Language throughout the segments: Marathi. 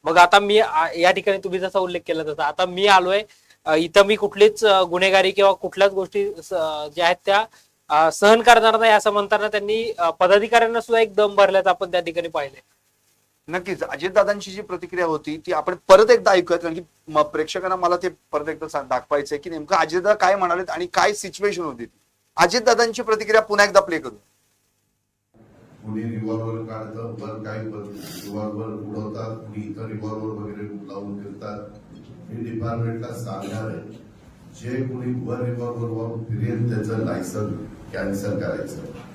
मग आता मी या ठिकाणी तुम्ही जसा उल्लेख केला तसा आता मी आलोय, इथं मी कुठलीच गुन्हेगारी किंवा कुठल्याच गोष्टी ज्या आहेत त्या सहन करणार नाही असं म्हणताना त्यांनी पदाधिकाऱ्यांना सुद्धा एक दम भरल्याचं आपण त्या ठिकाणी पाहिले. नक्कीच अजितदादांची जी प्रतिक्रिया होती ती आपण परत एकदा ऐकूयात, कारण की प्रेक्षकांना मला ते परत एकदा दाखवायचंय की नेमकं अजितदादा काय म्हणालेत आणि काय सिच्युएशन होती. अजितदादांची प्रतिक्रिया पुन्हा एकदा प्ले करू. कुणी रिव्हॉल्वर काढतं, वर काही रिव्हॉल्वर उडवतात, कुणी इतर रिव्हॉल्वर वगैरे लावून फिरतात. मी डिपार्टमेंटला सांगणार आहे, जे कुणी वर रिव्हॉल्वर वाहून फिरेल त्याचं लायसन कॅन्सल करायचं.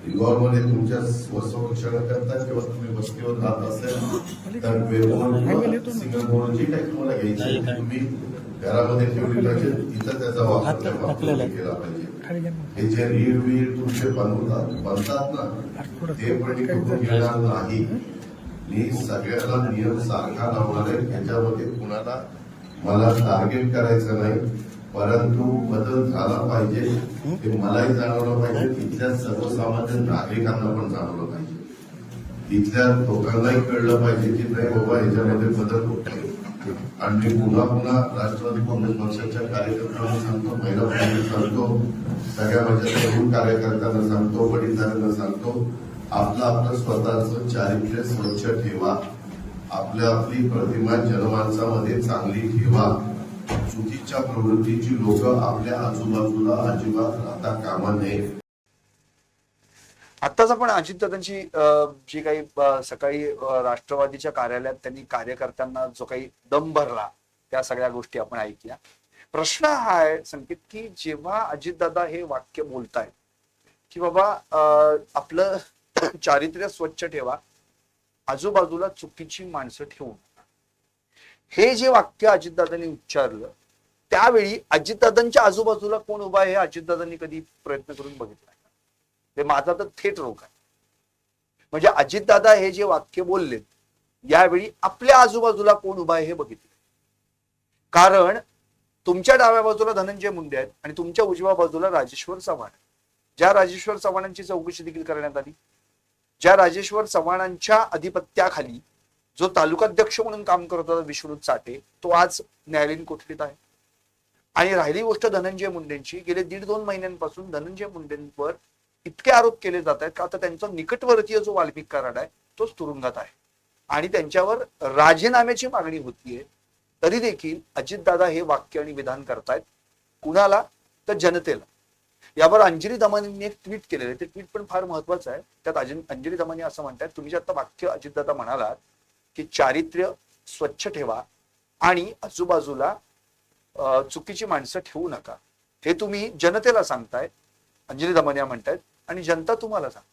रिव्हॉल्वर हे तुमच्या स्वसंरक्षण करतात किंवा तुम्ही वस्तीवर राहत असेल तर सिंगल बोर्ड जी काही तुम्हाला घ्यायची तुम्ही घरामध्ये ठेवली पाहिजे, तिथं त्याचा वापर केला पाहिजे. हे जे रीड वीड तुमचे बनतात ना ते पण कुठून घेणार नाही. मी सगळ्याला नियम सारखा लावणार आहे, ह्याच्यामध्ये कुणाला मला टार्गेट करायचं नाही, परंतु बदल झाला पाहिजे हे मलाही जाणवलं पाहिजे, तिथल्या सर्वसामान्य नागरिकांना पण जाणवलं पाहिजे, तिथल्या लोकांनाही कळलं पाहिजे की नाही बाबा ह्याच्यामध्ये बदल होत नाही. आणि मी पुन्हा पुन्हा राष्ट्रवादी काँग्रेस पक्षाच्या कार्यकर्त्यांना सांगतो, महिला पक्षाला सांगतो, सगळ्या माझ्या तरुण कार्यकर्त्यांना सांगतो, वडीलधाऱ्यांना सांगतो, आपलं स्वतःचं चारित्र्य स्वच्छ ठेवा, आपली प्रतिमा जनमानसामध्ये चांगली ठेवा. चुकीच्या प्रवृत्तीची लोक आपल्या आजूबाजूला अजिबात राहता कामा नये. आत्ताच आपण अजितदादांची जी काही सकाळी राष्ट्रवादीच्या कार्यालयात त्यांनी कार्यकर्त्यांना जो काही दम भरला त्या सगळ्या गोष्टी आपण ऐकल्या. प्रश्न हा आहे संकेत की जेव्हा अजितदादा हे वाक्य बोलतायत की बाबा आपलं चारित्र्य स्वच्छ ठेवा, आजूबाजूला चुकीची माणसं ठेवू नका, हे जे वाक्य अजितदादांनी उच्चारलं त्यावेळी अजितदादांच्या आजूबाजूला कोण उभा आहे हे अजितदादांनी कधी प्रयत्न करून बघितला? ते माझा तर थेट रोग आहे. म्हणजे अजितदादा हे जे वाक्य बोललेत यावेळी आपल्या आजूबाजूला कोण उभा आहे हे बघितलं. कारण तुमच्या डाव्या बाजूला धनंजय मुंडे आहेत आणि तुमच्या उजव्या बाजूला राजेश्वर चव्हाण, ज्या राजेश्वर चव्हाणांची चौकशी देखील करण्यात आली, ज्या राजेश्वर चव्हाणांच्या अधिपत्याखाली जो तालुकाध्यक्ष म्हणून काम करत होता विष्णू चाटे, तो आज न्यायालयीन कोठडीत आहे. आणि राहिली गोष्ट धनंजय मुंडेंची, गेले 1.5-2 महिन्यांपासून धनंजय मुंडेंवर इतके आरोप केले जात आहेत का आता त्यांचा निकटवर्तीय जो वाल्मिक कराड आहे तोच तुरुंगात आहे आणि त्यांच्यावर राजीनाम्याची मागणी होतीये. तरी देखील अजितदादा हे वाक्य आणि विधान करतायत. कुणाला? तर जनतेला. यावर अंजली दमानींनी एक ट्विट केलेलं आहे, ते ट्विट पण फार महत्वाचं आहे. त्यात अंजली दमानी असं म्हणतात, तुम्ही जे आता वाक्य अजितदादा म्हणालात की चारित्र्य स्वच्छ ठेवा आणि आजूबाजूला चुकीची माणसं ठेवू नका, हे तुम्ही जनतेला सांगताय, अंजली दमानिया म्हणतायत, आणि जनता तुम्हाला सांग.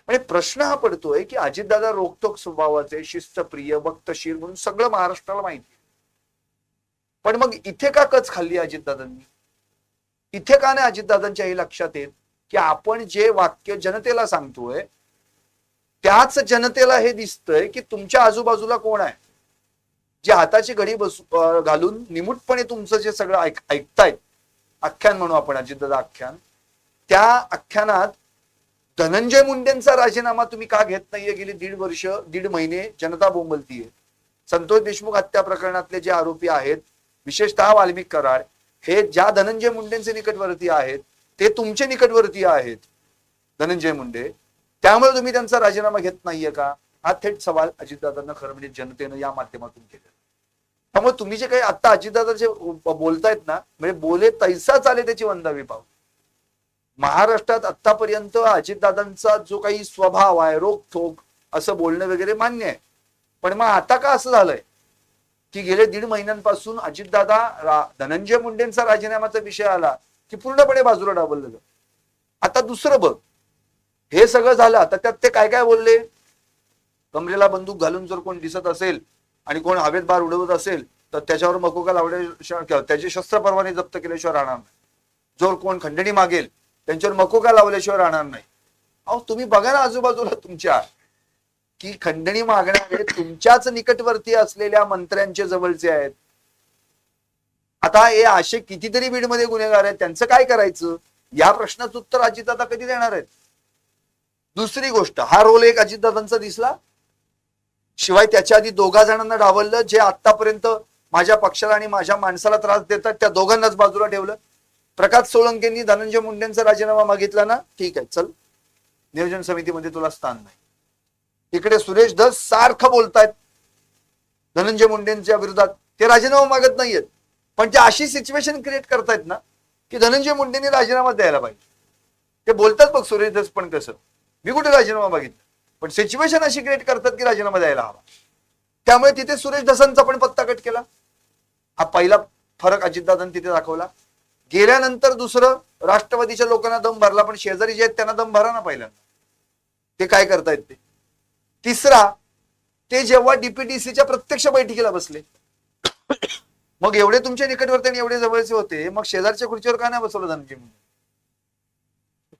म्हणजे प्रश्न हा पडतोय की अजितदादा रोखटोक स्वभावाचे, शिस्तप्रिय, वक्तशीर म्हणून सगळं महाराष्ट्राला माहिती, पण मग इथे का कच खाल्ली अजितदादांनी? इथे का नाही अजितदादांच्या हे लक्षात येत की आपण जे वाक्य जनतेला सांगतोय त्याच जनतेला हे दिसतंय की तुमच्या आजूबाजूला कोण आहे, जे हाताची घडी घालून निमूटपणे तुमचं जे सगळं ऐकतायत, आख्यान म्हणू आपण अजितदादा आख्यान, त्या आख्यानात धनंजय मुंडेंचा राजीनामा तुम्ही का घेत नाहीये? गेली 1.5 वर्ष 1.5 महिने जनता बोंबलतीये. संतोष देशमुख हत्या प्रकरणातले जे आरोपी आहेत, विशेषतः वाल्मिक कराड, हे ज्या धनंजय मुंडेंचे निकटवर्तीय आहेत ते तुमचे निकटवर्तीय आहेत धनंजय मुंडे, त्यामुळे तुम्ही त्यांचा राजीनामा घेत नाहीये का? हा थेट सवाल अजितदादांना खरं म्हणजे जनतेनं या माध्यमातून केला. त्यामुळे तुम्ही जे काही आता अजितदादा जे बोलतायत ना, म्हणजे बोले तैसा चाले त्याची वंदावी पाहू. महाराष्ट्रात आतापर्यंत अजितदादांचा जो काही स्वभाव आहे, रोखठोक असं बोलणं वगैरे मान्य आहे, पण मग आता का असं झालंय की गेले 1.5 महिन्यांपासून अजितदादा धनंजय मुंडेंचा राजीनामाचा विषय आला की पूर्णपणे बाजूला डावललं जात. आता दुसरं बघ, हे सगळं झालं आता त्यात ते काय काय बोलले? कमरेला बंदूक घालून जर कोण दिसत असेल आणि कोण हवेत बार उडवत असेल तर त्याच्यावर मकोका लावल्याशिवाय, त्याचे शस्त्र परवाने जप्त केल्याशिवाय राहणार नाही. जो कोण खंडणी मागेल त्यांच्यावर मकोका लावल्याशिवाय राहणार नाही. अहो तुम्ही बघा ना आजूबाजूला तुमच्या की खंडणी मागणारे तुमच्याच निकटवर्ती असलेल्या मंत्र्यांचे जवळचे आहेत. आता हे असे कितीतरी बीडमध्ये गुन्हेगार आहेत, त्यांचं काय करायचं? या प्रश्नाचं उत्तर अजितदादा कधी देणार आहेत? दुसरी गोष्ट, हा रोल एक अजितदादांचा दिसला शिवाय त्याच्या आधी दोघा जणांना डावललं, जे आतापर्यंत माझ्या पक्षाला आणि माझ्या माणसाला त्रास देतात त्या दोघांनाच बाजूला ठेवलं. प्रकाश सोळंकेंनी धनंजय मुंडेंचा राजीनामा मागितला ना, ठीक आहे चल, नियोजन समितीमध्ये तुला स्थान नाही. इकडे सुरेश धस सारखं बोलतायत धनंजय मुंडेंच्या विरोधात, ते राजीनामा मागत नाहीयेत, पण ते अशी सिच्युएशन क्रिएट करतायत ना की धनंजय मुंडेंनी राजीनामा द्यायला पाहिजे. ते बोलतात बघ सुरेश धस पण कसं, मी कुठे राजीनामा मागितला, पण सिच्युएशन अशी क्रिएट करतात की राजीनामा द्यायला हवा. त्यामुळे तिथे सुरेश धसांचा पण पत्ता कट केला. हा पहिला फरक अजितदादांनी तिथे दाखवला. गेल्यानंतर दुसरं, राष्ट्रवादीच्या लोकांना दम भरला, पण शेजारी जे आहेत त्यांना दम भरा ना पहिल्यांदा, ते काय करतायत ते. तिसरा, ते जेव्हा डीपीडीसीच्या प्रत्यक्ष बैठकीला बसले, मग एवढे तुमच्या निकटवर्ती आणि एवढे जवळचे होते, मग शेजारच्या खुर्चीवर का नाही बसवलं धनंजय मुंडे?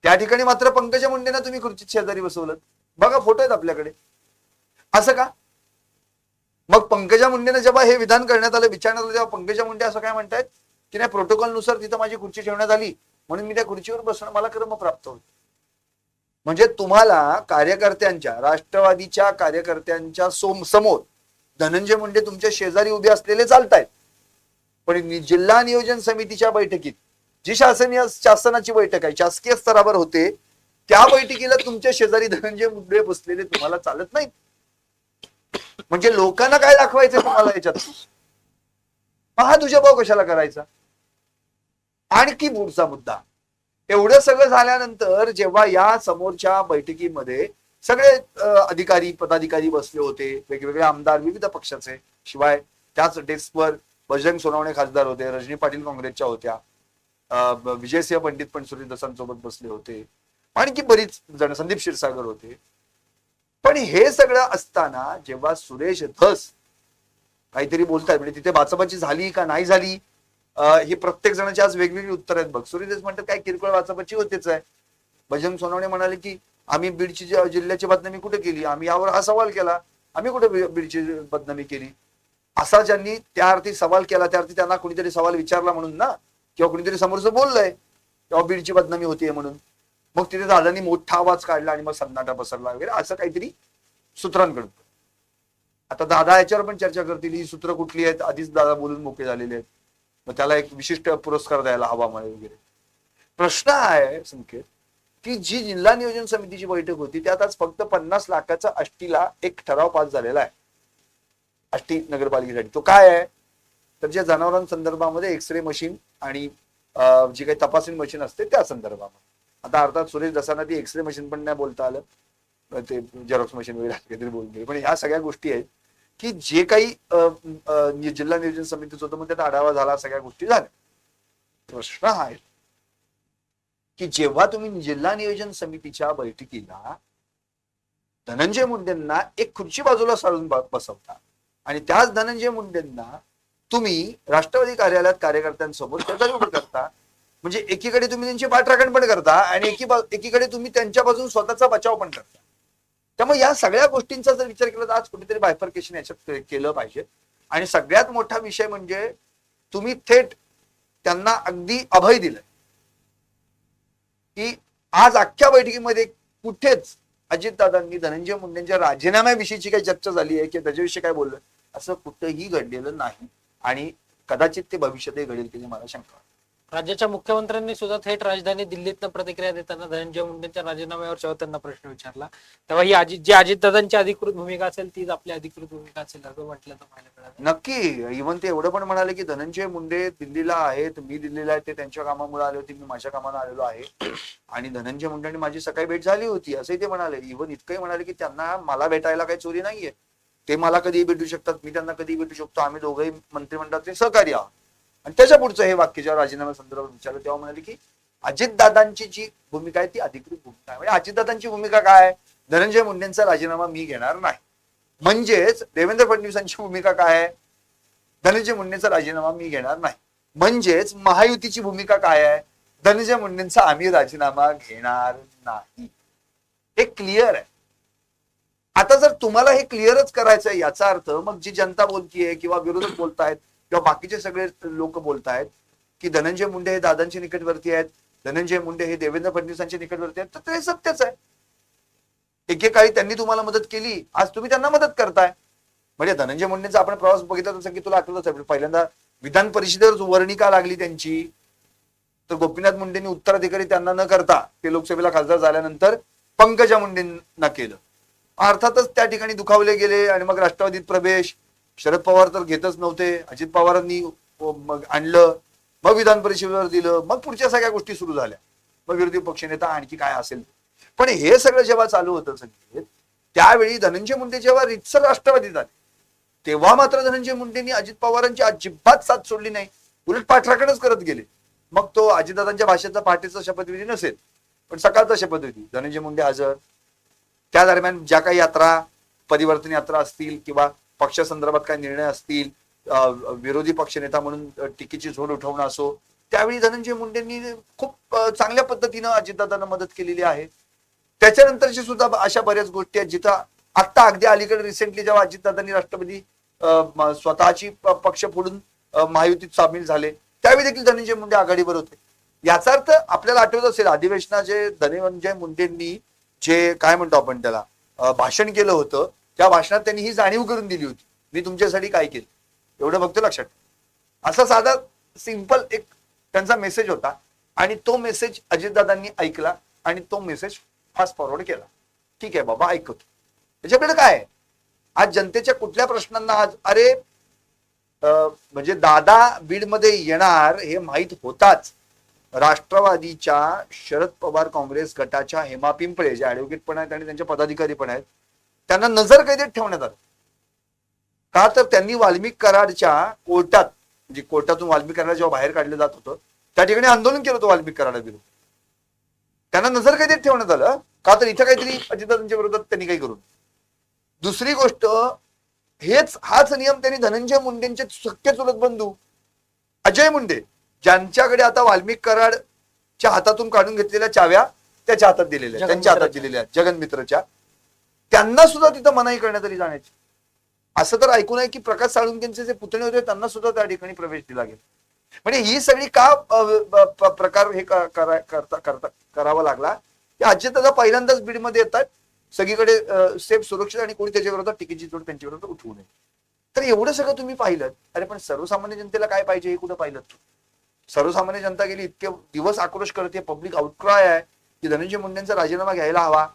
त्या ठिकाणी मात्र पंकजा मुंडेंना तुम्ही खुर्चीत शेजारी बसवलं. बघा फोटो आहेत आपल्याकडे. असं का? मग पंकजा मुंडेंना जेव्हा हे विधान करण्यात आलं, विचारण्यात आलं, तेव्हा पंकजा मुंडे असं काय म्हणतायत की नाही, प्रोटोकॉल नुसार तिथं माझी खुर्ची ठेवण्यात आली म्हणून मी त्या खुर्चीवर बसणं मला क्रम प्राप्त होत. म्हणजे तुम्हाला कार्यकर्त्यांच्या, राष्ट्रवादीच्या कार्यकर्त्यांच्या समोर धनंजय मुंडे तुमच्या शेजारी उभे असलेले चालतायत, पण जिल्हा नियोजन समितीच्या बैठकीत, जी शासनाची बैठक आहे, शासकीय स्तरावर होते, त्या बैठकीला तुमच्या शेजारी धनंजय मुंडे बसलेले तुम्हाला चालत नाहीत. म्हणजे लोकांना काय दाखवायचं तुम्हाला याच्यात? हा तुझ्या भाऊ कशाला करायचा? आणखी पुढचा मुद्दा, एवढं सगळं झाल्यानंतर जेव्हा या समोरच्या बैठकीमध्ये सगळे अधिकारी पदाधिकारी बसले होते, वेगवेगळे आमदार विविध पक्षाचे, शिवाय त्याच डेस्कवर बजरंग सोनवणे खासदार होते, रजनी पाटील काँग्रेसच्या होत्या, विजयसिंह पंडित पण सुरेश धसांसोबत बसले होते, आणखी बरीच जण, संदीप क्षीरसागर होते. पण हे सगळं असताना जेव्हा सुरेश धस काहीतरी बोलतात, म्हणजे तिथे बाचाबाची झाली का नाही झाली, ही प्रत्येक जणांची आज वेगवेगळी उत्तर आहेत. बघ, सुरेश धस म्हणतात काय किरकोळ बाचाबाची होतेच आहे. बजरंग सोनवणे म्हणाले की आम्ही बीडची जिल्ह्याची बदनामी कुठे केली, आम्ही यावर हा सवाल केला, आम्ही कुठे बीडची बदनामी केली, असा ज्यांनी त्या अर्थी सवाल केला, त्या अर्थी त्यांना कुणीतरी सवाल विचारला म्हणून ना, किंवा कुणीतरी समोरचं बोललंय तेव्हा बीडची बदनामी होतीये म्हणून, मग तिथे दादांनी मोठा आवाज काढला आणि मग सन्नाटा पसरला वगैरे, असं काहीतरी सूत्रांकडून. आता दादा याच्यावर पण चर्चा करतील, ही सूत्र कुठली आहेत, आधीच दादा बोलून मोकळे झालेले आहेत, मग त्याला एक विशिष्ट पुरस्कार द्यायला हवा मला वगैरे. प्रश्न आहे संकेत की जी जिल्हा नियोजन समितीची बैठक होती त्यात आज फक्त 50 लाखाचा आष्टीला एक ठराव पास झालेला आहे आष्टी नगरपालिकेसाठी. तो काय आहे तर ज्या जनावरांसंदर्भामध्ये एक्सरे मशीन आणि जी काही तपासणी मशीन असते त्या संदर्भामध्ये. आता अर्थात सुरेश दसांना ती एक्सरे मशीन पण नाही बोलता आलं, ते झेरॉक्स मशीन वगैरे काहीतरी बोलून गेले, पण ह्या सगळ्या गोष्टी आहेत की जे काही जिल्हा नियोजन समितीचं होतं मग त्याचा आढावा झाला, सगळ्या गोष्टी झाल्या. प्रश्न हा आहे की जेव्हा तुम्ही जिल्हा नियोजन समितीच्या बैठकीला धनंजय मुंडेंना एक खुर्ची बाजूला सारून बसवता आणि त्याच धनंजय मुंडेंना तुम्ही राष्ट्रवादी कार्यालयात कार्यकर्त्यांसोबत शेजारी उभं करता, म्हणजे एकीकडे तुम्ही त्यांची पाठराखण पण करता आणि एकीकडे तुम्ही त्यांच्या बाजून स्वतःचा बचाव पण करता. त्यामुळे या सगळ्या गोष्टींचा जर विचार केला तर आज कुठेतरी बायफर्केशन याच्यात केलं पाहिजे. आणि सगळ्यात मोठा विषय म्हणजे तुम्ही थेट त्यांना अगदी अभय दिलंय की आज अख्ख्या बैठकीमध्ये कुठेच अजितदादांनी धनंजय मुंडेंच्या राजीनाम्याविषयीची काही चर्चा झाली आहे की त्याच्याविषयी काय बोललं असं कुठंही घडलेलं नाही आणि कदाचित ते भविष्यातही घडेल की मला शंका आहे. राज्याच्या मुख्यमंत्र्यांनी सुद्धा थेट राजधानी दिल्लीतनं प्रतिक्रिया देताना धनंजय मुंडेंच्या राजीनाम्यावर जेव्हा त्यांना प्रश्न विचारला तेव्हा ही जी अजितदादांची अधिकृत भूमिका असेल तीच आपली अधिकृत भूमिका असेल असं म्हटलं तर पाहायला मिळालं. नक्की. इव्हन ते एवढं पण म्हणाले की धनंजय मुंडे दिल्लीला आहेत, मी दिल्लीला आहे, ते त्यांच्या कामामुळे आले होते, मी माझ्या कामाला आलेलो आहे आणि धनंजय मुंडेंनी माझी सकाळी भेट झाली होती असंही ते म्हणाले. इव्हन इतकंही म्हणाले की त्यांना मला भेटायला काही चोरी नाहीये, ते मला कधीही भेटू शकतात, मी त्यांना कधीही भेटू शकतो, आम्ही दोघंही मंत्रिमंडळाचे सहकारी आहोत. आणि त्याच्या पुढचं हे वाक्य जेव्हा राजीनामा संदर्भात विचारलं तेव्हा म्हणाले की अजितदादांची जी भूमिका आहे ती अधिकृत भूमिका आहे. म्हणजे अजितदादांची भूमिका काय, धनंजय मुंडेंचा राजीनामा मी घेणार नाही. म्हणजेच देवेंद्र फडणवीसांची भूमिका काय आहे, धनंजय मुंडेंचा राजीनामा मी घेणार नाही. म्हणजेच महायुतीची भूमिका काय आहे, धनंजय मुंडेंचा आम्ही राजीनामा घेणार नाही. हे क्लिअर आहे. आता जर तुम्हाला हे क्लिअरच करायचं आहे याचा अर्थ मग जी जनता बोलतीये किंवा विरोधक बोलतायत किंवा बाकीचे सगळे लोक बोलतायत की धनंजय मुंडे हे दादांच्या निकटवर्ती आहेत, धनंजय मुंडे हे देवेंद्र फडणवीसांच्या निकटवर्ती आहेत, तर ते सत्यच आहे. एकेकाळी त्यांनी तुम्हाला मदत केली, आज तुम्ही त्यांना मदत करताय. म्हणजे धनंजय मुंडेंचा आपण प्रवास बघितला तर की तुला आठवतच आहे, पहिल्यांदा विधान परिषदेवर वर्णिका लागली त्यांची, तर गोपीनाथ मुंडेंनी उत्तराधिकारी त्यांना न करता ते लोकसभेला खासदार झाल्यानंतर पंकजा मुंडेंना केलं. अर्थातच त्या ठिकाणी दुखावले गेले आणि मग राष्ट्रवादीत प्रवेश. शरद पवार तर घेतच नव्हते, अजित पवारांनी मग आणलं, मग विधान परिषदेवर दिलं, मग पुढच्या सगळ्या गोष्टी सुरू झाल्या, मग विरोधी पक्षनेता आणखी काय असेल. पण हे सगळं जेव्हा चालू होतं संगीत, त्यावेळी धनंजय मुंडे जेव्हा रितसर राष्ट्रवादीत आले, तेव्हा मात्र धनंजय मुंडेंनी अजित पवारांची अजिबात साथ सोडली नाही, उलट पाठराखणच करत गेले. मग तो अजितदादांच्या भाषेचा पहाटेचा शपथविधी नसेल, पण सकाळचा शपथविधी धनंजय मुंडे हजर. त्या दरम्यान ज्या काही यात्रा, परिवर्तन यात्रा असतील किंवा पक्षासंदर्भात काही निर्णय असतील, विरोधी पक्षनेता म्हणून टीकेची झोड उठवणं असो, त्यावेळी धनंजय मुंडेंनी खूप चांगल्या पद्धतीनं अजितदादांना मदत केलेली आहे. त्याच्यानंतरची सुद्धा अशा बऱ्याच गोष्टी आहेत जिथं आता अगदी अलीकडे रिसेंटली जेव्हा अजितदादांनी राष्ट्रवादी स्वतःची पक्ष फोडून महायुतीत सामील झाले, त्यावेळी देखील धनंजय मुंडे आघाडीवर होते. याचा अर्थ आपल्याला आठवत असेल, अधिवेशनाचे धनंजय मुंडेंनी जे काय म्हणतो आपण त्याला भाषण केलं होतं, त्या भाषणात त्यांनी ही जाणीव करून दिली होती, मी तुमच्यासाठी काय केलं, एवढं फक्त लक्षात ठेवा. असा साधा सिंपल एक त्यांचा मेसेज होता आणि तो मेसेज अजितदादांनी ऐकला आणि तो मेसेज फास्ट फॉरवर्ड केला. ठीक आहे बाबा, ऐकतो. त्याच्याकडे काय आहे, आज जनतेच्या कुठल्या प्रश्नांना आज अरे म्हणजे दादा बीडमध्ये येणार हे माहीत होताच. राष्ट्रवादीच्या शरद पवार काँग्रेस गटाच्या हेमा पिंपळे जे ऍडव्होकेट पण आहेत आणि त्यांचे पदाधिकारी पण आहेत, त्यांना नजर कैदेत ठेवण्यात आलं. का तर त्यांनी वाल्मिक कराडच्या कोर्टात, म्हणजे कोर्टातून वाल्मिक कराड जेव्हा बाहेर काढलं जात होतं त्या ठिकाणी आंदोलन केलं होतं वाल्मिक कराडाविरुद्ध. त्यांना नजर कैदेत ठेवण्यात आलं का तर इथं काहीतरी अजितदादांच्या विरोधात त्यांनी काही करून. दुसरी गोष्ट, हाच नियम त्यांनी धनंजय मुंडेंचे सख्खे चुलत बंधू अजय मुंडे, ज्यांच्याकडे आता वाल्मिक कराडच्या हातातून काढून घेतलेल्या चाव्या त्याच्या हातात दिलेल्या, त्यांच्या हातात दिलेल्या जगन मित्रच्या, त्यांना सुद्धा तिथं मनाई करण्यात आली जाण्याची. असं तर ऐकून आहे की प्रकाश साळुंकेंचे जे पुतणे होते त्यांना सुद्धा त्या ठिकाणी प्रवेश दिला गेला. म्हणजे ही सगळी का प्रकार हे करावा लागला की अजितदादा पहिल्यांदाच बीडमध्ये येतात, सगळीकडे सेफ सुरक्षित आणि कोणी त्याच्या विरोधात टीकेची जोड त्यांच्या विरोधात उठवू नये. तर एवढं सगळं तुम्ही पाहिलं, अरे पण सर्वसामान्य जनतेला काय पाहिजे हे कुठं पाहिलं? सर्वसामान्य जनता गेली इतके दिवस आक्रोश करते, पब्लिक आउटक्राय आहे की धनंजय मुंडेंचा राजीनामा घ्यायला हवा.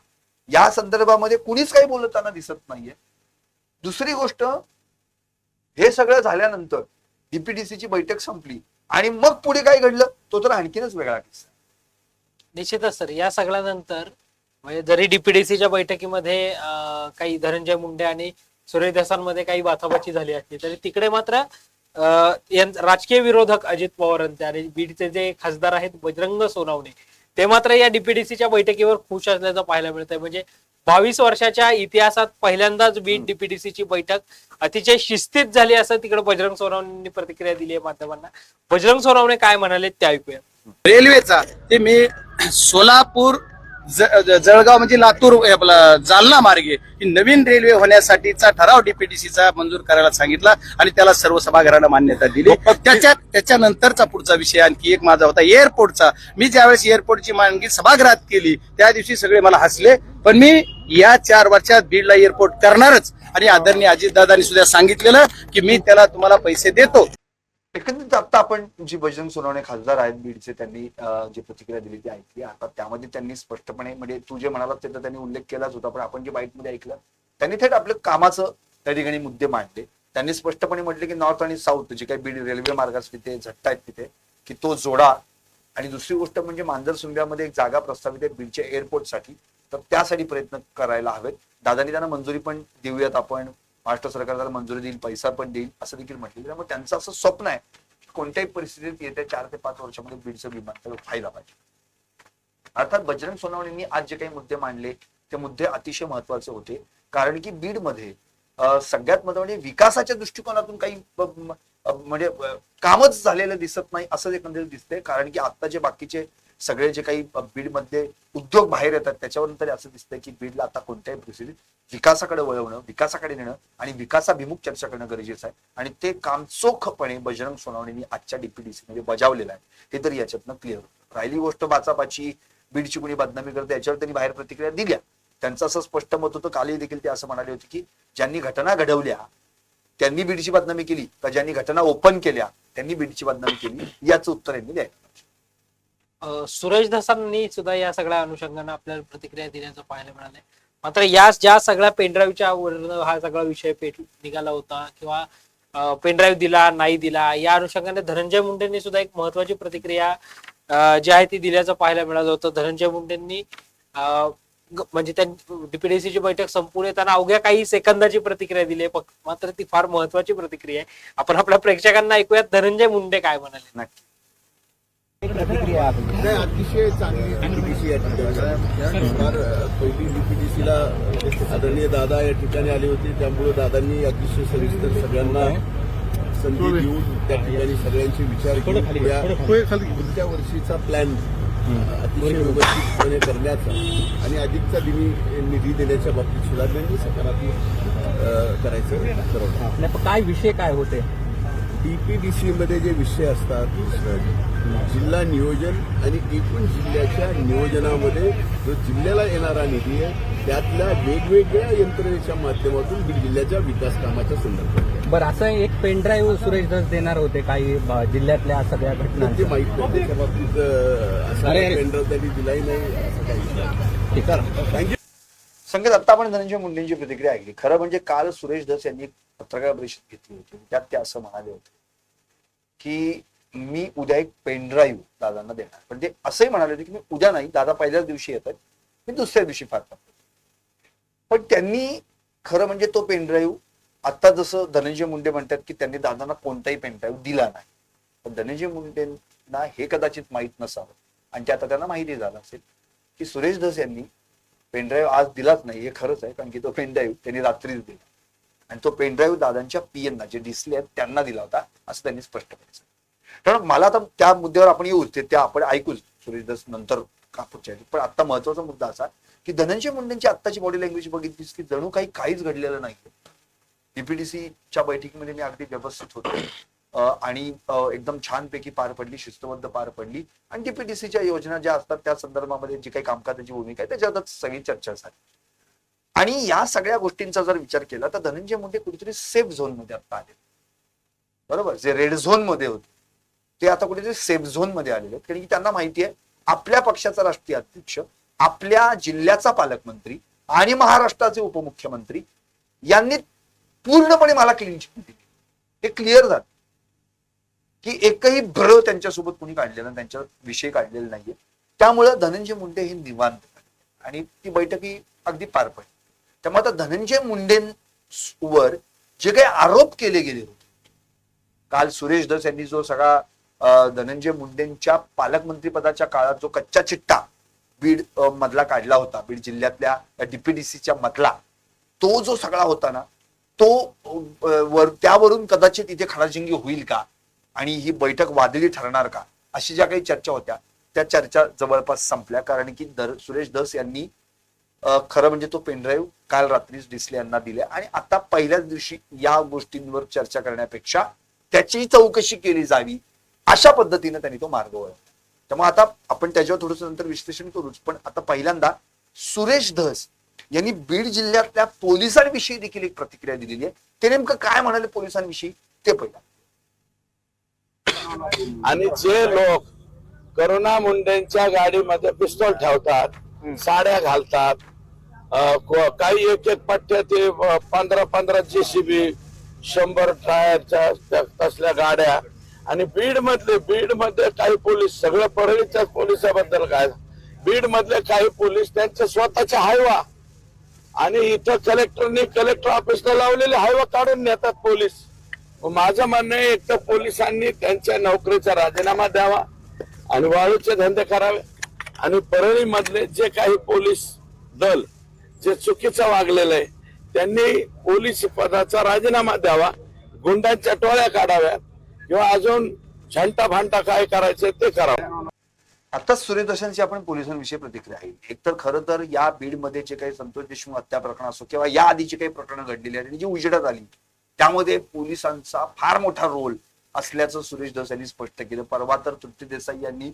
या संदर्भामध्ये कुणीच काही बोलताना दिसत नाहीये. दुसरी गोष्ट, हे सगळं झाल्यानंतर डीपीडीसीची बैठक संपली आणि मग पुढे काय घडलं तो तर आणखीनच वेगळा किस्सा. निश्चितच सर, या सगळ्यानंतर म्हणजे जरी डीपीडीसीच्या बैठकीमध्ये काही धनंजय मुंडे आणि सुरेश देसांमध्ये काही बाचाबाची झाली असली तरी तिकडे मात्र राजकीय विरोधक अजित पवारांचे आणि बीडचे जे खासदार आहेत बजरंग सोनवणे, ते मात्र या डीपीडीसीच्या बैठकीवर खुश असल्याचं पाहायला मिळतंय. म्हणजे 22 वर्षाच्या इतिहासात पहिल्यांदाच बीड डीपीडीसीची बैठक अतिशय शिस्तीत झाली असं तिकडे बजरंग सोनवणेंनी प्रतिक्रिया दिली आहे माध्यमांना. बजरंग सोनवणे काय म्हणाले ते ऐकूया. रेल्वेचा ते मी सोलापूर जळगाव म्हणजे लातूर आपला जालना मार्गे ही नवीन रेल्वे होण्यासाठीचा ठराव डीपीडीसीचा मंजूर करायला सांगितला आणि त्याला सर्व सभागृहानं मान्यता दिली. त्याच्यानंतरचा पुढचा विषय आणखी एक माझा होता एअरपोर्टचा. मी ज्यावेळेस एअरपोर्टची मागणी सभागृहात केली त्या दिवशी सगळे मला हसले, पण मी या 4 वर्षात बीडला एअरपोर्ट करणारच आणि आदरणीय अजितदादांनी सुद्धा सांगितलेलं की मी त्याला तुम्हाला पैसे देतो. एकंदरीत आता आपण जी बजरंग सोनवणे खासदार आहेत बीडचे, त्यांनी जी प्रतिक्रिया दिली ती ऐकली. आता त्यामध्ये त्यांनी स्पष्टपणे, म्हणजे तू जे म्हणाला त्याचा त्यांनी उल्लेख केलाच होता, पण आपण जे बाईटमध्ये ऐकलं त्यांनी थेट आपलं कामाचं त्या ठिकाणी मुद्दे मांडले. त्यांनी स्पष्टपणे म्हटले की नॉर्थ आणि साऊथ जे काही बीड रेल्वे मार्गास तिथे झट्ट आहेत तिथे की तो जोडा. आणि दुसरी गोष्ट म्हणजे मांजर सुंब्यामध्ये एक जागा प्रस्तावित आहे बीडच्या एअरपोर्टसाठी, तर त्यासाठी प्रयत्न करायला हवेत. दादांनी त्यांना मंजुरी पण देऊयात, आपण महाराष्ट्र सरकार त्याला मंजुरी देईल, पैसा पण देईल असं देखील म्हटलं. त्यामुळे त्यांचं असं स्वप्न आहे की कोणत्याही परिस्थितीत येत्या 4 ते 5 वर्षामध्ये बीडचं विमानतळ व्हायला पाहिजे. अर्थात बजरंग सोनवणेंनी आज जे काही मुद्दे मांडले ते मुद्दे अतिशय महत्वाचे होते, कारण की बीडमध्ये सगळ्यात महत्त्वाचे म्हणजे विकासाच्या दृष्टिकोनातून काही म्हणजे कामच झालेलं दिसत नाही असं एकंदरीत दिसतंय. कारण की आता जे बाकीचे सगळे जे काही बीडमध्ये उद्योग बाहेर येतात त्याच्यावरून तरी असं दिसतंय की बीडला आता कोणत्याही परिस्थितीत विकासाकडे वळवणं, विकासाकडे नेणं आणि विकासाभिमुख चर्चा करणं गरजेचं आहे. आणि ते काम चोखपणे बजरंग सोनवणेंनी आजच्या डीपीडीसी मध्ये बजावलेलं आहे, हे तरी याच्यातनं क्लिअर होतं. राहिली गोष्ट बाचाबाची, बीडची कुणी बदनामी करते याच्यावर त्यांनी बाहेर प्रतिक्रिया दिल्या. त्यांचं असं स्पष्ट मत होतं, कालही देखील ते असं म्हणाले होते की ज्यांनी घटना घडवल्या त्यांनी बीडची बदनामी केली का ज्यांनी घटना ओपन केल्या त्यांनी बीडची बदनामी केली, याचं उत्तर यांनी द्यायला. सुरेश धसांनी सुद्धा या सगळ्या अनुषंगाने आपल्याला प्रतिक्रिया दिल्याचं पाहायला मिळालंय. मात्र या ज्या सगळ्या पेनड्राईव्हच्या वरून हा सगळा विषय निघाला होता किंवा पेनड्राईव्ह दिला नाही दिला, या अनुषंगाने धनंजय मुंडेंनी सुद्धा एक महत्वाची प्रतिक्रिया जी आहे ती दिल्याचं पाहायला मिळालं होतं. धनंजय मुंडेंनी म्हणजे त्या डीपीडीसीची बैठक संपून येताना अवघ्या काही सेकंदाची प्रतिक्रिया दिली, मात्र ती फार महत्वाची प्रतिक्रिया आहे. आपण आपल्या प्रेक्षकांना ऐकूयात धनंजय मुंडे काय म्हणाले. नक्की. नाही, अतिशय चांगली डीपीडीसी या ठिकाणी फार पहिली डीपीडीसीला आदरणीय दादा या ठिकाणी आले होते, त्यामुळे दादांनी अतिशय सविस्तर सगळ्यांना संधी देऊन त्या ठिकाणी सगळ्यांचे विचार घेऊन पुढच्या वर्षीचा प्लॅन अतिशय व्यवस्थितपणे करण्याचा आणि अधिकचा निधी देण्याच्या बाबतीत सुद्धा त्यांनी सकारात्मक करायचं ठरवलं. काय विषय काय होते डीपीडीसी मध्ये जे विषय असतात, जिल्हा नियोजन आणि एकूण जिल्ह्याच्या नियोजनामध्ये जो जिल्ह्याला येणारा निधी आहे त्यातल्या वेगवेगळ्या यंत्रणेच्या माध्यमातून बीड जिल्ह्याच्या विकास कामाच्या संदर्भात. बरं, असं एक पेनड्राईव्ह सुरेश धस देणार होते काही जिल्ह्यातल्या सगळ्या घटना, ते माहित नाही त्याच्या बाबतीत असा पेनड्राईव्ह त्यांनी दिलाही नाही असं काही. ठीक आहे, थँक्यू. संकेत, आता आपण धनंजय मुंडेंची प्रतिक्रिया ऐकली. खरं म्हणजे काल सुरेश धस यांनी एक पत्रकार परिषद घेतली होती, त्यात ते असं म्हणाले होते की मी उद्या एक पेनड्राईव्ह दादांना देणार, पण ते असंही म्हणाले होते की मी उद्या नाही, दादा पहिल्याच दिवशी येतात, मी दुसऱ्या दिवशी फार करतो. पण त्यांनी खरं म्हणजे तो पेनड्राईव्ह आता जसं धनंजय मुंडे म्हणतात की त्यांनी दादांना कोणताही पेनड्राईव्ह दिला नाही, पण धनंजय मुंडेंना हे कदाचित माहीत नसावं आणि ते आता त्यांना माहिती झालं असेल की सुरेश धस यांनी पेनड्राईव्ह आज दिलाच नाही. हे खरंच आहे, कारण की तो पेनड्राईव्ह त्यांनी रात्रीच दिला आणि तो पेनड्राईव्ह दादांच्या पीएनना जे डिस्ले आहेत त्यांना दिला होता असं त्यांनी स्पष्ट करायचं. कारण मला आता त्या मुद्द्यावर आपण येऊ, त्या आपण ऐकूच सुरेश धस नंतर कापूच्या. पण आता महत्वाचा मुद्दा असा की धनंजय मुंडेंची आत्ताची बॉडी लँग्वेज बघितलीस की जणू काही काहीच घडलेलं नाही. डीपीडीसीच्या बैठकीमध्ये मी अगदी व्यवस्थित होतो आणि एकदम छानपैकी पार पडली, शिस्तबद्ध पार पडली आणि डीपीडीसीच्या योजना ज्या असतात त्या संदर्भामध्ये जी काही कामकाजाची भूमिका आहे त्याच्यातच सगळी चर्चा झाली. आणि या सगळ्या गोष्टींचा जर विचार केला तर धनंजय मुंडे कुठेतरी सेफ झोन मध्ये आता आले, बरोबर. जे रेड झोन मध्ये होते ते आता कुठेतरी सेफ झोन मध्ये आलेले आहेत, कारण की त्यांना माहिती आहे आपल्या पक्षाचा राष्ट्रीय अध्यक्ष, आपल्या जिल्ह्याचा पालकमंत्री आणि महाराष्ट्राचे उपमुख्यमंत्री यांनी पूर्णपणे मला क्लीन चिट दिली. हे क्लिअर झालं की एकही भ्रळ त्यांच्यासोबत कोणी काढलेला, त्यांच्या विषय काढलेला नाहीये. त्यामुळं धनंजय मुंडे हे निवांत आणि ती बैठकी अगदी पार पडली. त्यामुळे आता धनंजय मुंडेंवर जे काही आरोप केले गेले होते काल सुरेश धस यांनी जो सगळा धनंजय मुंडेंच्या पालकमंत्री पदाच्या काळात जो कच्चा चिट्टा बीड मधला काढला होता, बीड जिल्ह्यातल्या डीपीडीसीच्या मधला, तो जो सगळा होता ना तो त्यावरून कदाचित इथे खडाजंगी होईल का आणि ही बैठक वादळी ठरणार का, अशी ज्या काही चर्चा होत्या त्या चर्चा जवळपास संपल्या. कारण की सुरेश धस यांनी खरं म्हणजे तो पेनड्राईव्ह काल रात्रीच डिस्ले यांना दिले आणि आता पहिल्याच दिवशी या गोष्टींवर चर्चा करण्यापेक्षा त्याची चौकशी केली जावी अशा पद्धतीने त्यांनी तो मार्ग वळवला. त्यामुळे आता आपण त्याच्यावर थोडंसं नंतर विश्लेषण करूच, पण आता पहिल्यांदा सुरेश धस यांनी बीड जिल्ह्यातल्या पोलिसांविषयी देखील एक प्रतिक्रिया दिलेली आहे. ते नेमकं काय म्हणाले पोलिसांविषयी ते पहिला. आणि जे लोक करुणा मुंडेंच्या गाडीमध्ये पिस्तॉल ठेवतात, साड्या घालतात, काही एक एक पट्ट्या ते 15 जेसीबी 100 टायरच्या तसल्या गाड्या आणि बीड मध्ये काही पोलीस, सगळं परळीच्या पोलिसाबद्दल काय, बीड मधले काही पोलीस त्यांच्या स्वतःच्या हायवा आणि इथं कलेक्टर ऑफिसला लावलेले हायवा काढून नेतात पोलीस. माझं म्हणणं आहे एक तर पोलिसांनी त्यांच्या नोकरीचा राजीनामा द्यावा आणि वाळूचे धंदे करावे आणि परळी मधले जे काही पोलीस दल जे चुकीचं वागलेलं आहे त्यांनी पोलीस पदाचा राजीनामा द्यावा, गुंडांच्या टोळ्या काढाव्या किंवा अजून झंटा भांटा काय करायचं ते करावं. आता सुरेश धसांची आपण पोलिसांविषयी प्रतिक्रिया आहे. एकतर खरं तर या बीडमध्ये जे काही संतोष देशमुख हत्या प्रकरण असो किंवा या आधीची काही प्रकरणं घडलेली आहेत जी उजेडात आली त्यामध्ये पोलिसांचा फार मोठा रोल असल्याचं सुरेश धस यांनी स्पष्ट केलं. परवा तर तृप्ती देसाई यांनी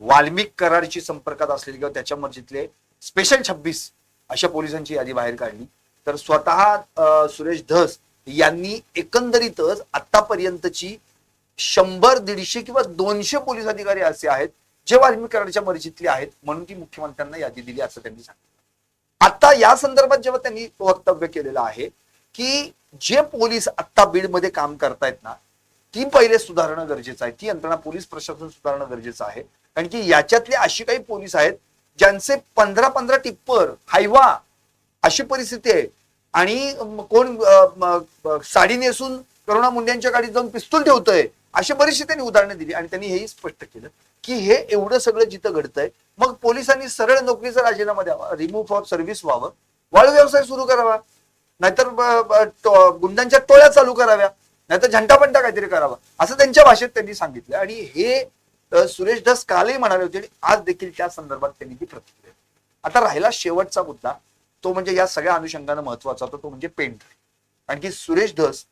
वाल्मिक कराडची संपर्कात असलेली किंवा त्याच्या मर्जीतले स्पेशल 26 अशा पोलिसांची यादी बाहेर काढली. तर स्वतः सुरेश धस यांनी एकंदरीतच आतापर्यंतची 100-150 किंवा 200 पोलीस अधिकारी असे आहेत जे वाल्मिकी कराडच्या मर्जीतले आहेत म्हणून ती मुख्यमंत्र्यांना यादी दिली असं त्यांनी सांगितलं. आता या संदर्भात जेव्हा त्यांनी वक्तव्य केलेलं आहे की जे पोलीस आता बीडमध्ये काम करतायत ना ती पहिले सुधारणं गरजेचं आहे, ती यंत्रणा पोलीस प्रशासन सुधारणं गरजेचं आहे. कारण की याच्यातले अशी काही पोलीस आहेत ज्यांचे 15-15 टिप्पर हायवा अशी परिस्थिती आहे आणि कोण साडी नेसून करुणा मुंडेंच्या गाडीत जाऊन पिस्तूल ठेवतोय अशी बरीचशी त्यांनी उदाहरणं दिली. आणि त्यांनी हेही स्पष्ट केलं की हे एवढं सगळं जिथं घडतंय मग पोलिसांनी सरळ नोकरीचा राजीनामा द्यावा, रिमूव्ह ऑफ सर्व्हिस व्हावं, वाळू व्यवसाय सुरू करावा, नाहीतर गुंडांच्या टोळ्या चालू कराव्या, नाहीतर झंटापंटा काहीतरी करावा असं त्यांच्या भाषेत त्यांनी सांगितलं. आणि हे सुरेश धस कालही म्हणाले होते आणि आज देखील त्या संदर्भात त्यांनी ती प्रतिक्रिया. आता राहिला शेवटचा मुद्दा, तो म्हणजे या सगळ्या अनुषंगाने महत्वाचा होता, तो म्हणजे पेन ड्राईव्ह. आणखी सुरेश धस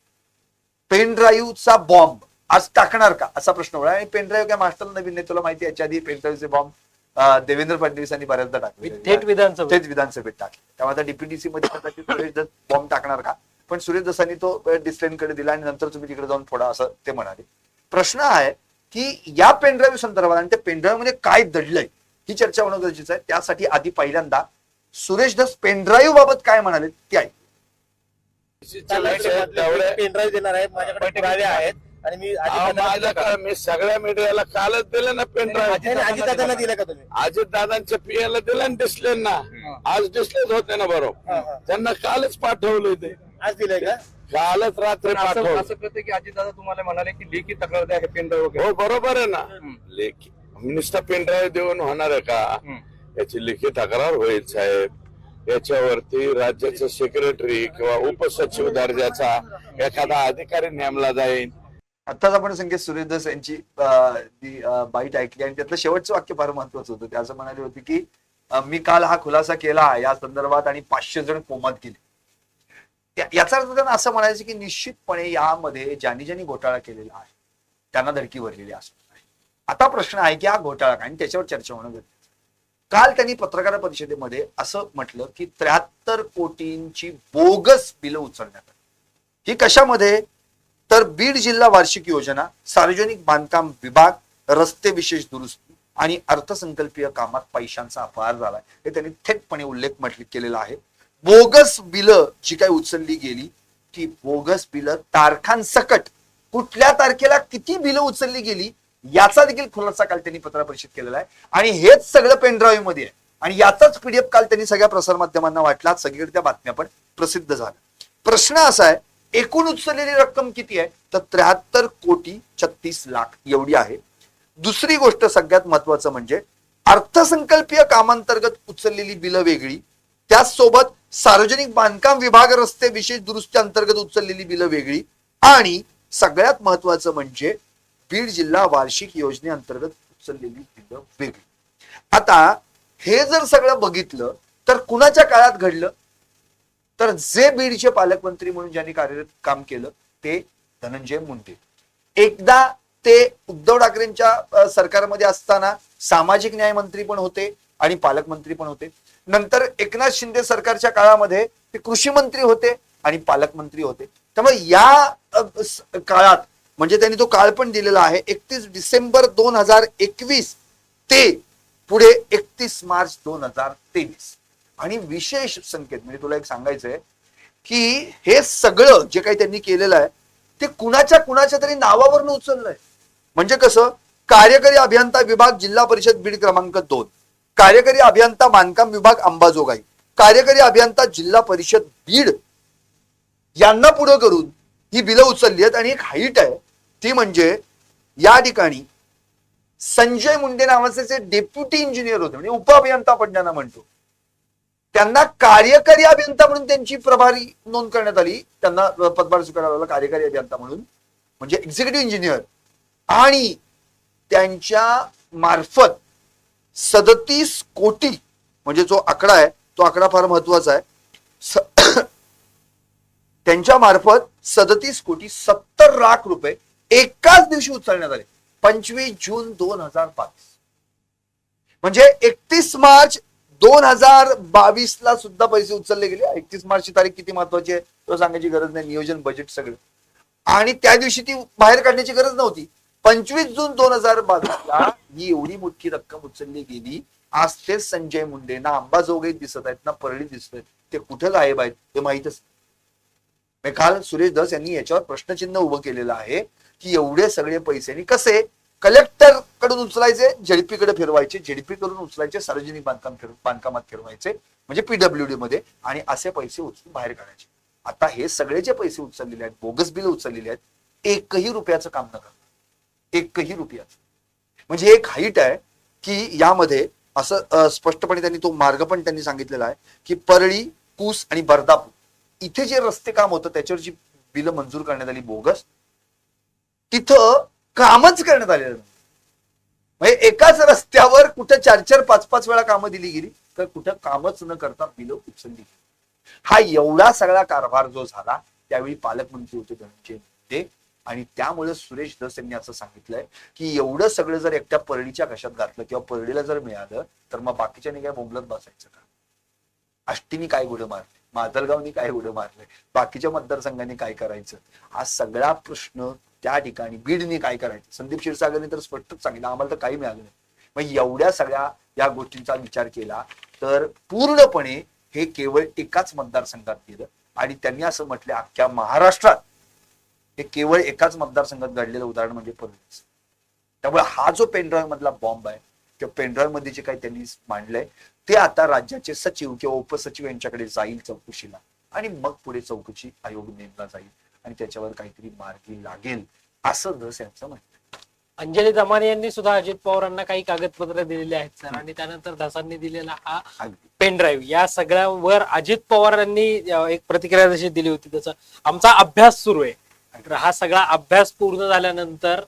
पेन ड्राईव्हचा बॉम्ब आज टाकणार का असा प्रश्न उडला. आणि पेन ड्राईव्ह काय मास्टर नवीन नाही, तुला माहिती याच्या आधी पेन ड्राईव्हचे बॉम्ब देवेंद्र फडणवीसांनी बऱ्याचदा टाकले, थेट विधानसभेत टाकले. त्यामुळे आता डीपीडीसी मध्ये कदाचित सुरेश धस बॉम्ब टाकणार का, पण सुरेश धसांनी तो डिस्लेनकडे दिला आणि नंतर तुम्ही तिकडे जाऊन फोडा असं ते म्हणाले. प्रश्न आहे की या पेनड्राईव्ह संदर्भात आणि त्या पेनड्राईव्ह मध्ये काय दडलंय ही चर्चा होणं गरजेचं आहे. त्यासाठी आधी पहिल्यांदा सुरेश धस पेनड्राईव्ह बाबत काय म्हणाले ते आहे. पेनड्राईव्ह देणार आहेत, माझ्याकडे पुरावे आहेत आणि मी सगळ्या मीडियाला कालच दिलं ना पेनड्राईव्ह. अजितदादांना दिलं का तुम्ही? अजित दादांच्या पीएला दिलं ना डिस्प्लेना, आज डिस्प्लेच होते ना बरोबर, त्यांना कालच पाठवलं ते, आज दिलंय का? कालच रात्री पाठवलं. असं कळतं की अजितदादा तुम्हाला म्हणाले की लेखी तक्रार द्या हे पेनड्राईव्ह वगैरे. हो बरोबर आहे ना, लेखी नुसता पेनड्राईव्ह देऊन होणार आहे का, याची लेखी तक्रार होईल साहेब. याच्यावरती राज्याचे सेक्रेटरी किंवा उपसचिव दर्जाचा एखादा अधिकारी नेमला जाईल. आताच आपण संकेत सुरेश धस यांची बाईट ऐकली आणि त्यातलं शेवटचं वाक्य फार महत्वाचं होतं. ते असं म्हणाले होते की मी काल हा खुलासा केला या संदर्भात आणि 500 जण कोमात गेले. याचा अर्थ त्यांना असं म्हणायचं की निश्चितपणे यामध्ये ज्यांनी घोटाळा केलेला आहे त्यांना धडकी भरलेली असणार आहे. आता प्रश्न आहे की हा घोटाळा काय आणि त्याच्यावर चर्चा होणं गरजेचं. काल त्यांनी पत्रकार परिषदेमध्ये असं म्हटलं की 73 कोटींची बोगस बिलं उचलण्यात आली. ही कशामध्ये, तर बीड जिल्हा वार्षिक योजना, सार्वजनिक बांधकाम विभाग, रस्ते विशेष दुरुस्ती आणि अर्थसंकल्पीय कामात पैशांचा अपहार झालाय हे त्यांनी थेटपणे उल्लेख केलेला आहे. बोगस बिलं जी काही उचलली गेली ती बोगस बिलं तारखांसकट कुठल्या तारखेला किती बिलं उचलली गेली याचा देखील खुलासा काल त्यांनी पत्रकार परिषद केलेला आहे. आणि हेच सगळं पेनड्राईव्ह मध्ये आहे आणि याचाच पीडीएफ काल त्यांनी सगळ्या प्रसारमाध्यमांना वाटला, सगळीकडे त्या बातम्या पण प्रसिद्ध झाल्या. प्रश्न असा आहे एकूण उचललेली रक्कम किती आहे, तर 73 कोटी 36 लाख एवढी आहे. दुसरी गोष्ट सगळ्यात महत्वाचं म्हणजे अर्थसंकल्पीय कामांतर्गत उचललेली बिलं वेगळी, त्याचसोबत सार्वजनिक बांधकाम विभाग रस्ते विशेष दुरुस्ती अंतर्गत उचललेली बिलं वेगळी आणि सगळ्यात महत्वाचं म्हणजे बीड जिल्हा वार्षिक योजनेअंतर्गत उचललेली बिलं वेगळी. आता हे जर सगळं बघितलं तर कुणाच्या काळात घडलं, तर जे बीडचे पालकमंत्री म्हणून ज्यांनी कार्यरत काम केलं ते धनंजय मुंडे. एकदा ते उद्धव ठाकरेंच्या सरकारमध्ये असताना सामाजिक न्याय मंत्री पण होते आणि पालकमंत्री पण होते. नंतर एकनाथ शिंदे सरकारच्या काळामध्ये ते कृषी मंत्री होते आणि पालकमंत्री होते. त्यामुळे या काळात म्हणजे त्यांनी तो काळ पण दिलेला आहे 31 डिसेंबर 2021 ते पुढे 31 मार्च 2023. आणि विशेष संकेत म्हणजे तुला एक सांगायचंय की हे सगळं जे काही त्यांनी केलेलं आहे ते कुणाच्या तरी नावावरनं उचललंय. म्हणजे कसं, कार्यकारी अभियंता विभाग जिल्हा परिषद बीड क्रमांक 2, कार्यकारी अभियंता बांधकाम विभाग अंबाजोगाई, कार्यकारी अभियंता जिल्हा परिषद बीड यांना पुढे करून ही बिलं उचलली आहेत. आणि एक हाईट आहे ती म्हणजे या ठिकाणी संजय मुंडे नावाचे डेप्युटी इंजिनियर होते म्हणजे उपअभियंता आपण ज्यांना म्हणतो त्यांना कार्यकारी अभियंता म्हणून त्यांची प्रभारी नोंद करण्यात आली, त्यांना पदभार स्वीकारावा कार्यकारी अभियंता म्हणून म्हणजे एक्झिक्युटिव्ह इंजिनियर. आणि त्यांच्या मार्फत 37 कोटी म्हणजे जो आकडा आहे तो आकडा फार महत्वाचा आहे. त्यांच्या मार्फत 37 कोटी 70 लाख रुपये एकाच दिवशी उचलण्यात आले 25 जून 2022. म्हणजे 31 मार्च 2022 सुद्धा पैसे उचलले गेले. 31 मार्चची तारीख किती महत्वाची आहे तो सांगायची गरज नाही. नियोजन बजेट सगळं, आणि त्या दिवशी ती बाहेर काढण्याची गरज नव्हती. 25 जून 2022 ही एवढी मोठी रक्कम उचलली गेली. आज तेच संजय मुंडे ना अंबाजोगाईत दिसत आहेत ना परळीत दिसत आहेत, ते कुठे गायब आहेत ते माहितच. काल सुरेश धस यांनी याच्यावर प्रश्नचिन्ह उभं केलेलं आहे की एवढे सगळे पैसे आणि कसे कलेक्टर कडून उचलायचे, झेडपी कडे फिरवायचे, झेडपी कडून उचलायचे, सार्वजनिक बांधकामात फिरवायचे म्हणजे PWD मध्ये, आणि असे पैसे उचलून बाहेर काढायचे. आता हे सगळे जे पैसे उचललेले आहेत, बोगस बिल उचललेले आहेत, एकही रुपयाचं काम न करतात, एकही रुपयाचं. म्हणजे एक हाईट आहे की यामध्ये असं स्पष्टपणे त्यांनी तो मार्ग पण त्यांनी सांगितलेला आहे की परळी, पूस आणि बर्दापूर इथे जे रस्ते काम होतं त्याच्यावर जी बिलं मंजूर करण्यात आली बोगस, तिथं कामच करण्यात आलेलं नाही. म्हणजे एकाच रस्त्यावर कुठं 4-4, 5-5 वेळा कामं दिली गेली, तर कुठं कामच न करता बिलं उचलली गेली. हा एवढा सगळा कारभार जो झाला त्यावेळी पालकमंत्री होते धनंजय मुंडे, आणि त्यामुळे सुरेश धस यांनी असं सांगितलंय की एवढं सगळं जर एकट्या परळीच्या घशात घातलं किंवा परळीला जर मिळालं तर मग बाकीच्यानी काय बोंबलत बसायचं का? आष्टीनी काय गुढं मारले, माजलगावनी काय गुढं मारले, बाकीच्या मतदारसंघांनी काय करायचं, हा सगळा प्रश्न त्या ठिकाणी बीडने काय करायचं. संदीप क्षीरसागरने तर स्पष्टच सांगितलं आम्हाला तर काही मिळालं नाही. मग एवढ्या सगळ्या या गोष्टींचा विचार केला तर पूर्णपणे हे केवळ एकाच मतदारसंघात गेलं, आणि त्यांनी असं म्हटलं अख्ख्या महाराष्ट्रात हे केवळ एकाच मतदारसंघात घडलेलं उदाहरण म्हणजे परळीच. त्यामुळे हा जो पेनड्राईव्ह मधला बॉम्ब आहे किंवा पेनड्राईव्ह मध्ये जे काही त्यांनी मांडलंय ते आता राज्याचे सचिव किंवा उपसचिव यांच्याकडे जाईल चौकशीला, आणि मग पुढे चौकशी आयोग नेमला जाईल आणि त्याच्यावर काहीतरी मार्गी लागेल असं धस यांचं म्हणणं. अंजली दमाने यांनी सुद्धा अजित पवारांना काही कागदपत्र दिलेले आहेत सर, आणि त्यानंतर धसांनी दिलेला हा पेन ड्राईव्ह, या सगळ्यावर अजित पवारांनी एक प्रतिक्रिया जशी दिली होती तसं आमचा अभ्यास सुरू आहे. तर हा सगळा अभ्यास पूर्ण झाल्यानंतर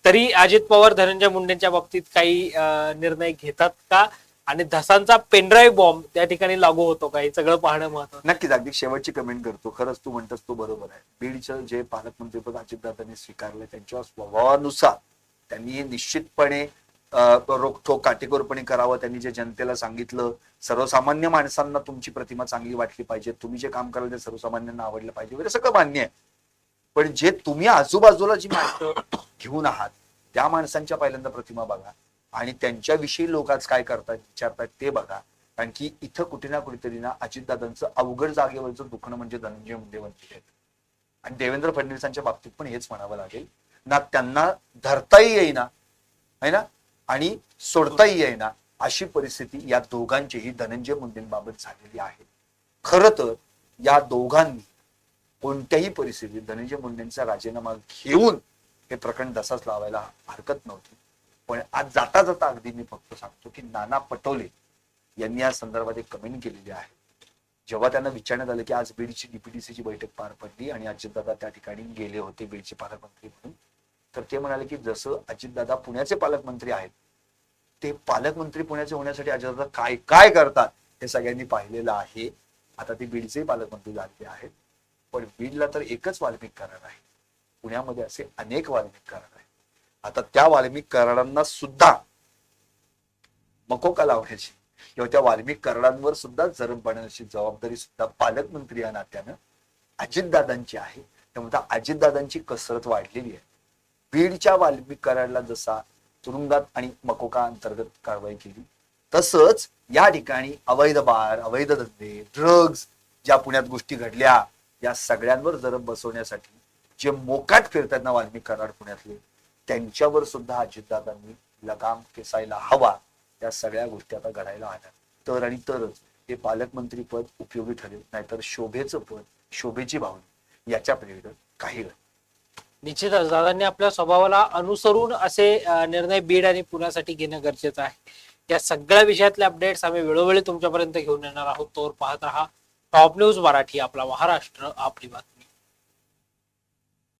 तरी अजित पवार धनंजय मुंडेंच्या बाबतीत काही निर्णय घेतात का, आणि धसांचा पेनड्राईव्ह बॉम्ब त्या ठिकाणी लागू होतो का, हे सगळं पाहणं महत्त्वाचं. नक्कीच. अगदी शेवटची कमेंट करतो, खरंच तू म्हणतोस तो बरोबर आहे. बीडचं जे पालकमंत्रीपद अजितदादांनी स्वीकारलं त्यांच्या स्वभावानुसार त्यांनी हे निश्चितपणे रोखोक काटेकोरपणे करावं. त्यांनी जे जनतेला सांगितलं, सर्वसामान्य माणसांना तुमची प्रतिमा चांगली वाटली पाहिजे, तुम्ही जे काम कराल ते सर्वसामान्यांना आवडलं पाहिजे वगैरे सगळं मान्य आहे. पण जे तुम्ही आजूबाजूला जी माणसं घेऊन आहात त्या माणसांच्या पहिल्यांदा प्रतिमा बघा, आणि त्यांच्याविषयी लोक आज काय करतात विचारतात ते बघा. कारण की इथं कुठे ना कुठेतरी ना अजितदादांचं अवघड जागेवरचं दुखणं म्हणजे धनंजय मुंडे वंचित आहेत, आणि देवेंद्र फडणवीसांच्या बाबतीत पण हेच म्हणावं लागेल ना. त्यांना धरताही येईना है ना, आणि सोडताही येईना अशी परिस्थिती या दोघांचीही धनंजय मुंडेंबाबत झालेली आहे. खरं तर या दोघांनी कोणत्याही परिस्थितीत धनंजय मुंडेंचा राजीनामा घेऊन हे प्रकरण तसाच लावायला हरकत नव्हती. पण आज जाता जाता अगदी मी फक्त सांगतो की नाना पटोले यांनी या संदर्भात एक कमेंट केलेली आहे. जेव्हा त्यांना विचारण्यात आलं की आज बीडची DPDCची बैठक पार पडली आणि अजितदादा त्या ठिकाणी गेले होते बीडचे पालकमंत्री म्हणून, तर ते म्हणाले की जसं अजितदादा पुण्याचे पालकमंत्री आहेत, ते पालकमंत्री पुण्याचे होण्यासाठी अजितदादा काय काय करतात हे सगळ्यांनी पाहिलेलं आहे. आता ते बीडचे पालकमंत्री झालेले आहेत, पण बीडला तर एकच वाल्मिक करार आहे, पुण्यामध्ये असे अनेक वाल्मिक करार आहेत. आता त्या वाल्मिक करारांना सुद्धा मकोका लावण्याची किंवा त्या वाल्मिक करारांवर सुद्धा जरब पाडण्याची जबाबदारी सुद्धा पालकमंत्री या नात्यानं अजितदादांची आहे. त्यामुळे अजितदादांची कसरत वाढलेली आहे. बीडच्या वाल्मिक कराराला जसा तुरुंगात आणि मकोका अंतर्गत कारवाई केली, तसंच या ठिकाणी अवैध बार, अवैध धंदे, ड्रग्ज ज्या पुण्यात गोष्टी घडल्या या सगळ्यांवर जरब बसवण्यासाठी जे मोकाट फिरतात ना वाल्मिक करार पुण्यातले, त्यांच्यावर सुद्धा अजितदादांनी लगाम केसायला हवा. या सगळ्या गोष्टी आता घडायला हव्या, तर आणि तरच हे पालकमंत्री पद उपयोगी ठरेल. नाहीतर शोभेचं पद, शोभेची भावना याच्या पलीकडे काही नाही. निश्चितच दादांनी आपल्या स्वभावाला अनुसरून असे निर्णय बीड आणि पुण्यासाठी घेणं गरजेचं आहे. या सगळ्या विषयातले अपडेट्स आम्ही वेळोवेळी तुमच्यापर्यंत घेऊन येणार आहोत. तोवर पाहत राहा टॉप न्यूज मराठी, आपला महाराष्ट्र आपली बातमी.